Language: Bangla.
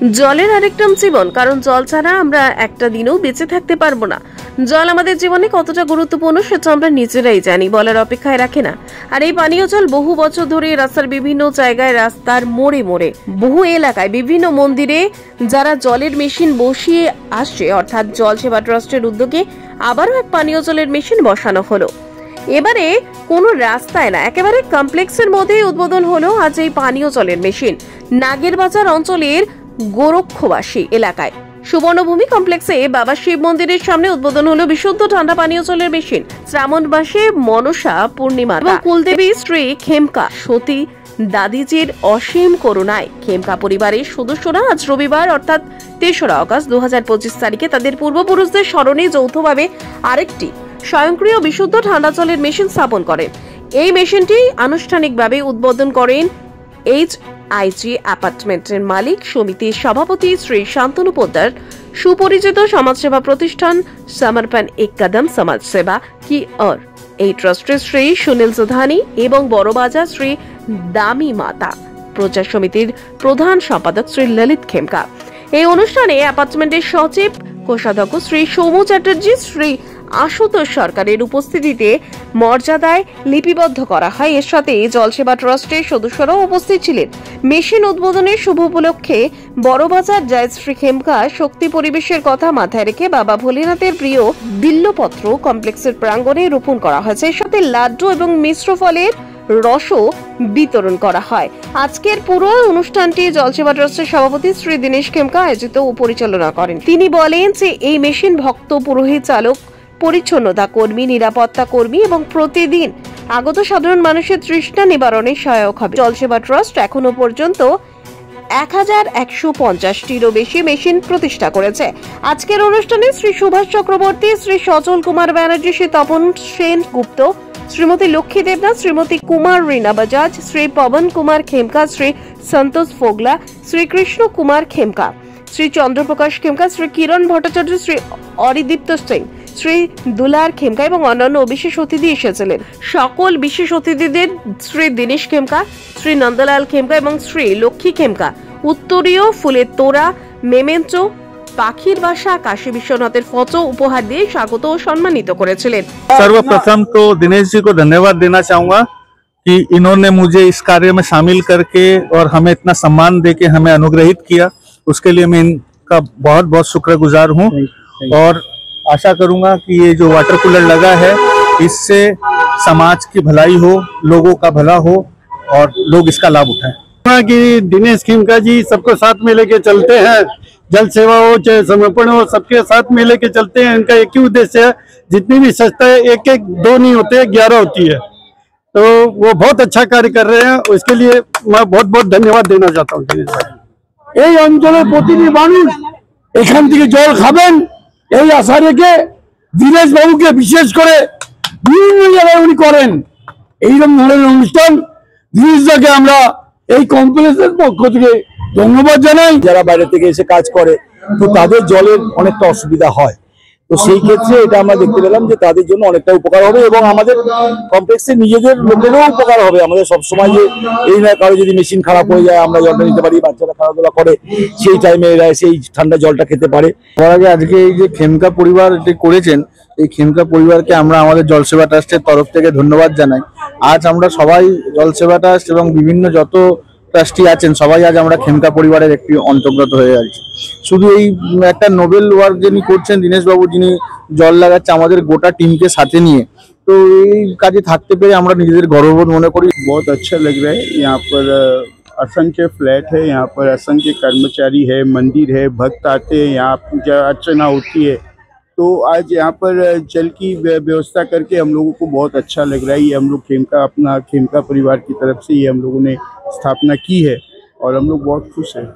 জলের আরেক নাম জীবন, কারণ জল ছাড়া আমরা একটা দিনও বেঁচে থাকতে পারবো না। জল আমাদের জীবনে কতটা গুরুত্বপূর্ণ সেটা আমরা নিজেরাই জানি, বলার অপেক্ষায় রাখে না। আর এই পানীয় জল বহু বছর ধরে রাস্তার বিভিন্ন জায়গায়, রাস্তার মোড়ে মোড়ে, বহু এলাকায়, বিভিন্ন মন্দিরে যারা জলের মেশিন বসিয়ে আসছে, অর্থাৎ জল সেবা ট্রাস্টের উদ্যোগে আবারও এক পানীয় জলের মেশিন বসানো হলো। এবারে কোনো রাস্তায় না, একেবারে কমপ্লেক্সের মধ্যেই উদ্বোধন হলো আজ এই পানীয় জলের মেশিন। নাগেরবাজার অঞ্চলের গোরক্ষবাসী এলাকায় সুবর্ণভূমি কমপ্লেক্সে বাবা শিব মন্দিরের সামনে উদ্বোধন হলো বিশুদ্ধ ঠান্ডা পানীয় জলের মেশিন। শ্রাবণ মাসে মনসা পূর্ণিমা এবং কুলদেবী স্ত্রী খেমকা সতী দাদিজির অসীম করুণায় খেমকা পরিবারের সদস্যরা আজ রবিবার অর্থাৎ ৩রা আগস্ট ২০২৫ তারিখে তাদের পূর্বপুরুষদের স্মরণে যৌথভাবে আরেকটি স্বয়ংক্রিয় বিশুদ্ধ ঠান্ডা জলের মেশিন স্থাপন করেন। এই মেশিনটি আনুষ্ঠানিকভাবে উদ্বোধন করেন এইচআইজি অ্যাপার্টমেন্টের মালিক সমিতির সভাপতি শ্রী শান্তনু পোদ্দার। সুপরিচিত সমাজসেবা প্রতিষ্ঠান সমর্পণ এক কদম সমাজ সেবা কি और এই ট্রাস্টের শ্রী সুনীল সুধানি এবং বড়বাজার শ্রী দামি মাতা প্রচার সমিতির প্রধান সম্পাদক শ্রী ললিত খেমকা। এই অনুষ্ঠানে অ্যাপার্টমেন্টের সচিব কোষাধ্যক্ষ শ্রী সৌম্য চ্যাটার্জি, শ্রী আশুতোষ সরকারের উপস্থিতিতে মর্যাদায় লিপিবদ্ধ করা হয়। এর সাথে জলসেবা ট্রাস্টের সদস্যরাও উপস্থিত ছিলেন। মেশিন উদ্বোধনের শুভ উপলক্ষে বড়বাজার জয়শ্রী খেমকা শক্তি পরিবেশের কথা মাথায় রেখে বাবা ভোলেনাথের প্রিয় বিল্লপত্র কমপ্লেক্সের প্রাঙ্গণে রোপণ করা হয়েছে। এর সাথে লাড্ডু এবং মিশ্র ফলের রসও বিতরণ করা হয়। আজকের পুরো অনুষ্ঠানটি জলসেবা ট্রাস্টের সভাপতি শ্রী দীনেশ খেমকা আয়োজিত ও পরিচালনা করেন। তিনি বলেন যে এই মেশিন ভক্ত, পুরোহিত, চালক, পরিচ্ছন্নতা কর্মী, নিরাপত্তা কর্মী এবং প্রতিদিন আগত সাধারণ মানুষের তৃষ্ণা নিবারণে সহায়ক হবে। জলসেবা ট্রাস্ট এখনো পর্যন্ত 1150টিরও বেশি মেশিন প্রতিষ্ঠা করেছে। আজকের অনুষ্ঠানে শ্রী সুভাষ চক্রবর্তী, শ্রী সজল কুমার ব্যানার্জি, শ্রী তপন সেন গুপ্ত, শ্রীমতী লক্ষ্মী দেবনাথ, শ্রীমতী কুমার রিনা বাজাজ, শ্রী পবন কুমার খেমকা, শ্রী সন্তোষ ফোগলা, শ্রী কৃষ্ণ কুমার খেমকা, শ্রী চন্দ্রপ্রকাশ খেমকা, শ্রী কিরণ ভট্টাচার্য, শ্রী অরিদীপ্ত সিং, শ্রী দুলার খেমকা এবং অন্যান্য বিশেষ অতিথি এসেছিলেন। সকল বিশেষ অতিথিদের শ্রী দীনেশ খেমকা, শ্রী নন্দলাল খেমকা এবং শ্রী লক্ষ্মী খেমকা উত্তরীয় ফুলের তোড়া, মেমেন্টো, পাখির বাসা, কাশী বিশ্বনাথের ফটো উপহার দিয়ে স্বাগত ও সম্মানিত করেছিলেন। सर्वप्रथम तो दिनेश जी को धन्यवाद देना चाहूंगा कि इन्होंने मुझे इस कार्य में शामिल करके और हमें इतना सम्मान देके हमें अनुग्रहित किया, उसके लिए मैं इनका बहुत बहुत शुक्रगुजार हूं। और आशा करूंगा कि ये जो वाटर कूलर लगा है इससे समाज की भलाई हो, लोगों का भला हो और लोग इसका लाभ उठाएं। कि दिनेश खेमका जी सबको साथ में लेके चलते हैं, जल सेवा हो चाहे समर्पण हो, सबके साथ में लेके चलते हैं। इनका एक ही उद्देश्य है, जितनी भी संस्था है एक एक दो नहीं होते, 11 होती है, तो वो बहुत अच्छा कार्य कर रहे हैं। उसके लिए मैं बहुत बहुत धन्यवाद देना चाहता हूँ दिनेश भाई। এই অঞ্চলের প্রতিটি মানুষ এখান থেকে জল খাবেন এই আশা রেখে দীনেশ বাবুকে বিশেষ করে বিভিন্ন জায়গায় উনি করেন এইরকম ধরনের অনুষ্ঠান। দীনেশদাকে আমরা এই কমপ্লেক্সের পক্ষ থেকে ধন্যবাদ জানাই। যারা বাইরে থেকে এসে কাজ করে তো তাদের জলের অনেকটা অসুবিধা হয়, তো সেই ক্ষেত্রে এটা আমরা দেখতে পেলাম যে তাদের জন্য অনেকটা উপকার হবে এবং আমাদের কমপ্লেক্সে নিজেদের লোকেরও উপকার হবে। আমাদের সবসময় যে এই না কারো যদি মেশিন খারাপ হয়ে যায় আমরা জলটা নিতে পারি, বাচ্চারা খেলাধুলা করে সেই টাইমে এরা সেই ঠান্ডা জলটা খেতে পারে। তার আগে আজকে এই যে খেমকা পরিবার যে করেছেন, এই খেমকা পরিবারকে আমরা আমাদের জলসেবা ট্রাস্টের তরফ থেকে ধন্যবাদ জানাই। আজ আমরা সবাই জলসেবা ট্রাস্ট এবং বিভিন্ন যত ট্রাস্টি আছেন সবাই আজ আমরা খেমকা পরিবারের একটি অন্তর্গত হয়ে আছি। শুধু এই একটা নোবেল ওয়ার্ক যিনি করছেন দীনেশ বাবু, যিনি জল লাগাচ্ছে আমাদের গোটা টিমকে সাথে নিয়ে, তো এই কাজে থাকতে পেরে আমরা নিজেদের গর্ববোধ মনে করি। बहुत अच्छा लग रहा है। यहाँ पर असंख्य फ्लैट है, यहाँ पर असंख्य कर्मचारी है, मंदिर है, भक्त आते हैं, यहाँ पूजा अर्चना होती है। तो आज यहाँ पर जल की व्यवस्था करके हम लोगों को बहुत अच्छा लग रहा है। ये हम लोग खेमका परिवार की तरफ से ये हम लोगों ने स्थापना की है और हम लोग बहुत खुश हैं।